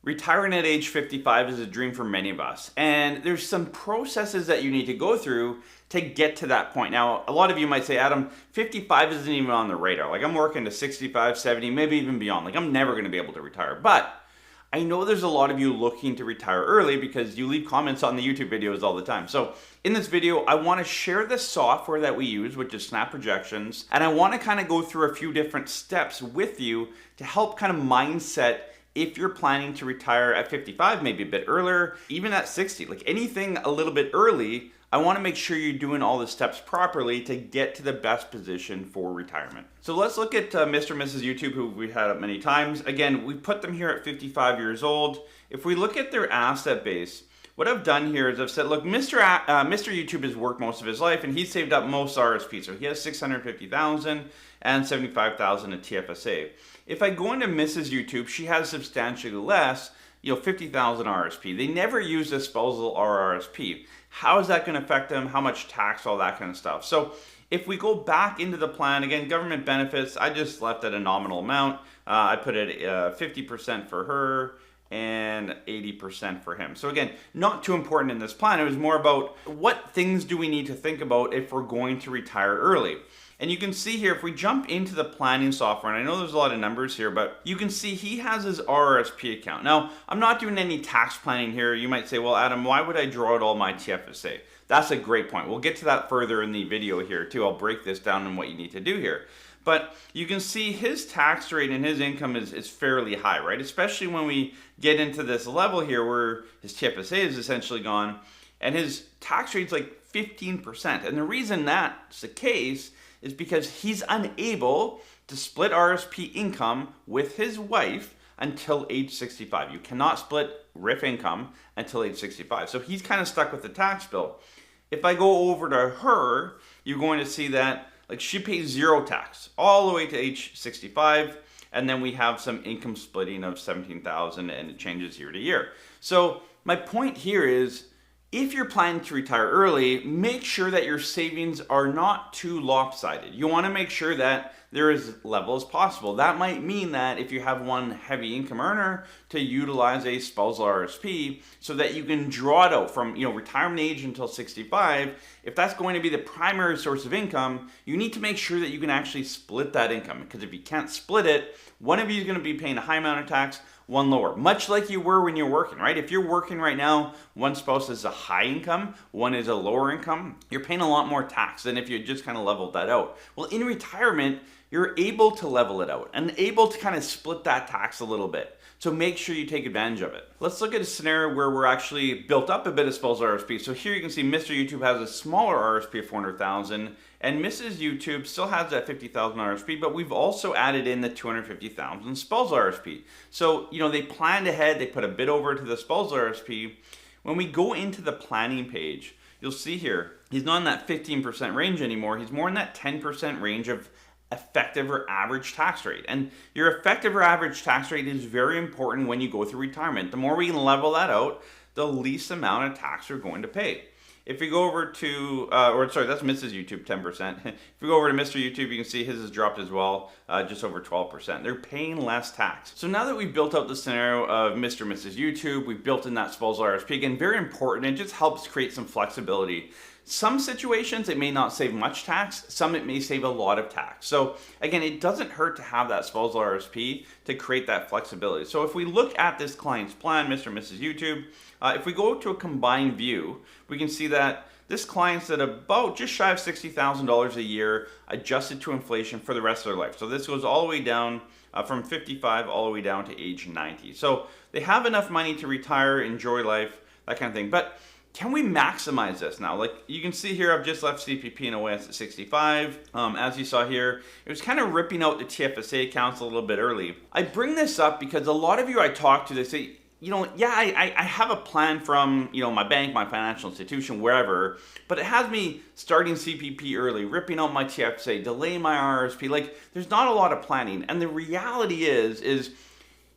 Retiring at age 55 is a dream for many of us, and there's some processes that you need to go through to get to that point. Now, a lot of you might say, Adam, 55 isn't even on the radar. Like, I'm working to 65, 70, maybe even beyond. Like, I'm never going to be able to retire. But I know there's a lot of you looking to retire early because you leave comments on the YouTube videos all the time. So in this video, I want to share the software that we use, which is Snap Projections, and I want to kind of go through a few different steps with you to help kind of mindset if you're planning to retire at 55, maybe a bit earlier, even at 60, like anything a little bit early. I want to make sure you're doing all the steps properly to get to the best position for retirement. So let's look at Mr. and Mrs. YouTube, who we've had up many times. Again, we put them here at 55 years old. If we look at their asset base, what I've done here is I've said, look, Mr. YouTube has worked most of his life and he's saved up most RSP. So he has 650,000 and 75,000 in TFSA. If I go into Mrs. YouTube, she has substantially less, 50,000 RSP. They never use a spousal or RSP. How is that going to affect them? How much tax, all that kind of stuff. So if we go back into the plan, again, government benefits, I just left at a nominal amount. I put it 50% for her and 80% for him. So again, not too important in this plan. It was more about what things do we need to think about if we're going to retire early. And you can see here, if we jump into the planning software, and I know there's a lot of numbers here, but you can see he has his RRSP account. Now, I'm not doing any tax planning here. You might say, well, Adam, why would I draw out all my TFSA? That's a great point. We'll get to that further in the video here too. I'll break this down on what you need to do here. But you can see his tax rate and his income is fairly high, right? Especially when we get into this level here where his TFSA is essentially gone and his tax rate's like 15%. And the reason that's the case is because he's unable to split RSP income with his wife until age 65. You cannot split RIF income until age 65. So he's kind of stuck with the tax bill. If I go over to her, you're going to see that like she pays zero tax all the way to age 65. And then we have some income splitting of 17,000 and it changes year to year. So my point here is, if you're planning to retire early, make sure that your savings are not too lopsided. You want to make sure that they're as level as possible. That might mean that if you have one heavy income earner, to utilize a spousal RSP so that you can draw it out from retirement age until 65. If that's going to be the primary source of income, you need to make sure that you can actually split that income, because if you can't split it, one of you is going to be paying a high amount of tax, one lower, much like you were when you're working, right? If you're working right now, one spouse is a high income, one is a lower income, you're paying a lot more tax than if you just kind of leveled that out. Well, in retirement, you're able to level it out and able to kind of split that tax a little bit. So make sure you take advantage of it. Let's look at a scenario where we're actually built up a bit of spousal RSP. So here you can see Mr. YouTube has a smaller RSP of 400,000 and Mrs. YouTube still has that 50,000 RSP, but we've also added in the 250,000 spousal RSP. So, they planned ahead, they put a bit over to the spousal RSP. When we go into the planning page, you'll see here, he's not in that 15% range anymore. He's more in that 10% range of effective or average tax rate. And your effective or average tax rate is very important when you go through retirement. The more we can level that out, the least amount of tax you're going to pay. If we go over to, that's Mrs. YouTube, 10%. If we go over to Mr. YouTube, you can see his has dropped as well, just over 12%. They're paying less tax. So now that we've built out the scenario of Mr. and Mrs. YouTube, we've built in that spousal RSP. Again, very important. It just helps create some flexibility. Some situations, it may not save much tax. Some, it may save a lot of tax. So again, it doesn't hurt to have that spousal RSP to create that flexibility. So if we look at this client's plan, Mr. and Mrs. YouTube, if we go to a combined view, we can see that this client's at about just shy of $60,000 a year adjusted to inflation for the rest of their life. So this goes all the way down from 55 all the way down to age 90. So they have enough money to retire, enjoy life, that kind of thing. But can we maximize this now? Like you can see here, I've just left CPP and OS at 65. As you saw here, it was kind of ripping out the TFSA accounts a little bit early. I bring this up because a lot of you I talk to, they say, I have a plan from, my bank, my financial institution, wherever, but it has me starting CPP early, ripping out my TFSA, delaying my RSP. Like there's not a lot of planning. And the reality is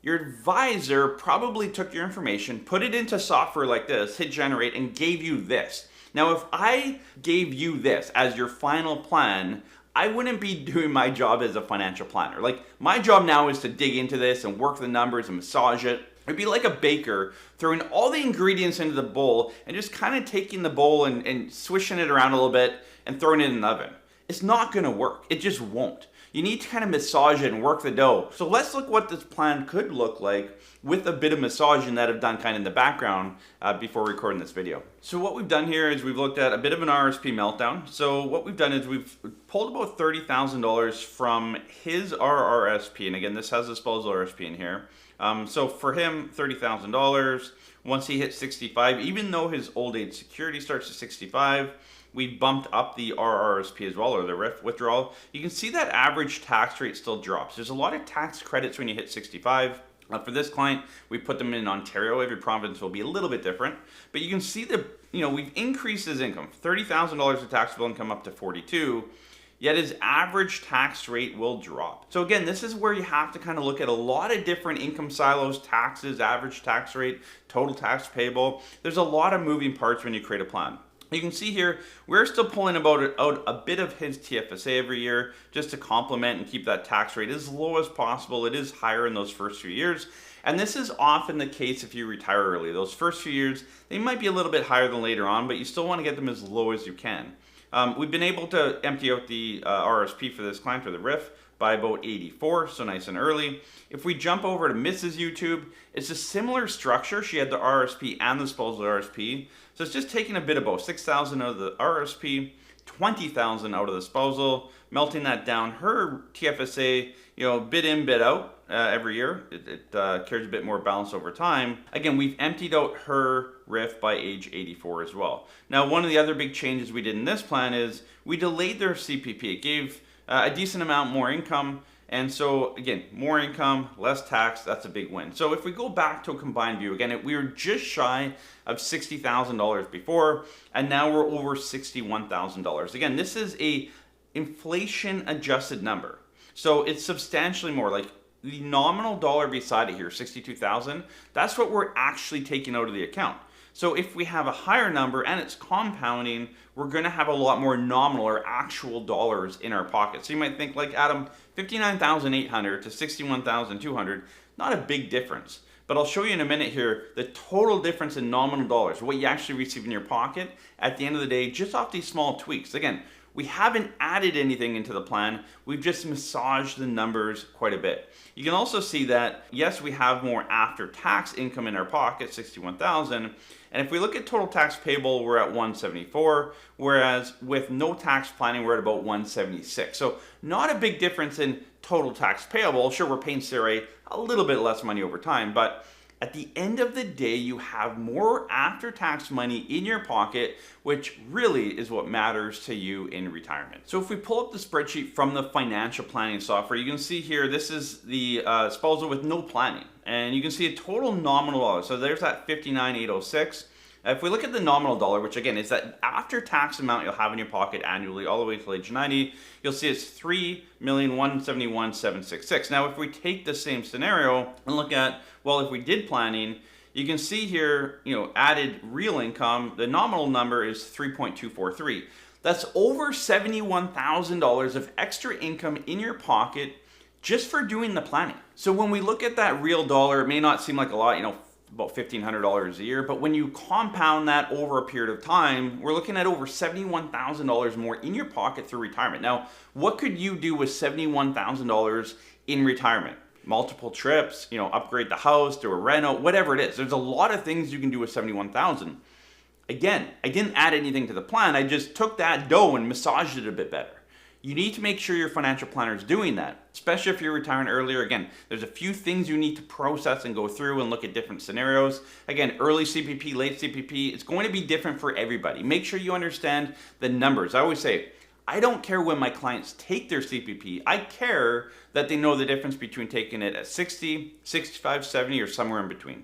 your advisor probably took your information, put it into software like this, hit generate, and gave you this. Now, if I gave you this as your final plan, I wouldn't be doing my job as a financial planner. Like my job now is to dig into this and work the numbers and massage it It'd be like a baker throwing all the ingredients into the bowl and just kind of taking the bowl and swishing it around a little bit and throwing it in the oven. It's not going to work. It just won't. You need to kind of massage it and work the dough. So let's look what this plan could look like with a bit of massaging that I've done kind of in the background before recording this video. So what we've done here is we've looked at a bit of an RSP meltdown. So what we've done is we've pulled about $30,000 from his RRSP. And again, this has a disposal RSP in here. So for him, $30,000. Once he hits 65, even though his old age security starts at 65, we bumped up the RRSP as well, or the RIF withdrawal. You can see that average tax rate still drops. There's a lot of tax credits when you hit 65. For this client, we put them in Ontario. Every province will be a little bit different. But you can see that, we've increased his income. $30,000 of taxable income up to 42. Yet his average tax rate will drop. So again, this is where you have to kind of look at a lot of different income silos, taxes, average tax rate, total tax payable. There's a lot of moving parts when you create a plan. You can see here, we're still pulling out a bit of his TFSA every year just to complement and keep that tax rate as low as possible. It is higher in those first few years. And this is often the case if you retire early. Those first few years, they might be a little bit higher than later on, but you still want to get them as low as you can. We've been able to empty out the RSP for this client, or the RIF, by about 84, so nice and early. If we jump over to Mrs. YouTube, it's a similar structure. She had the RSP and the disposal RSP. So it's just taking a bit of both, 6,000 out of the RSP, 20,000 out of the disposal, melting that down. Her TFSA, bit in, bit out every year. It carries a bit more balance over time. Again, we've emptied out her RIF by age 84 as well. Now, one of the other big changes we did in this plan is we delayed their CPP. It gave a decent amount more income. And so again, more income, less tax, that's a big win. So if we go back to a combined view, again, we were just shy of $60,000 before, and now we're over $61,000. Again, this is a inflation adjusted number. So it's substantially more. Like the nominal dollar beside it here, 62,000, that's what we're actually taking out of the account. So if we have a higher number and it's compounding, we're going to have a lot more nominal or actual dollars in our pocket. So you might think, like, Adam, 59,800 to 61,200, not a big difference. But I'll show you in a minute here the total difference in nominal dollars, what you actually receive in your pocket at the end of the day, just off these small tweaks. Again, we haven't added anything into the plan. We've just massaged the numbers quite a bit. You can also see that, yes, we have more after-tax income in our pocket, 61,000. And if we look at total tax payable, we're at 174, whereas with no tax planning, we're at about 176. So not a big difference in total tax payable. Sure, we're paying CRA a little bit less money over time, but at the end of the day, you have more after-tax money in your pocket, which really is what matters to you in retirement. So if we pull up the spreadsheet from the financial planning software, you can see here, this is the disposal with no planning. And you can see a total nominal dollar. So there's that 59,806. If we look at the nominal dollar, which again is that after-tax amount you'll have in your pocket annually all the way till age 90, you'll see it's 3,171,766. Now, if we take the same scenario and look at, well, if we did planning, you can see here, added real income, the nominal number is 3.243. That's over $71,000 of extra income in your pocket just for doing the planning. So when we look at that real dollar, it may not seem like a lot, about $1,500 a year, but when you compound that over a period of time, we're looking at over $71,000 more in your pocket through retirement. Now, what could you do with $71,000 in retirement? Multiple trips, upgrade the house, do a reno, whatever it is. There's a lot of things you can do with $71,000. Again, I didn't add anything to the plan. I just took that dough and massaged it a bit better. You need to make sure your financial planner is doing that, especially if you're retiring earlier. Again, there's a few things you need to process and go through and look at different scenarios. Again, early CPP, late CPP, it's going to be different for everybody. Make sure you understand the numbers. I always say, I don't care when my clients take their CPP. I care that they know the difference between taking it at 60, 65, 70, or somewhere in between.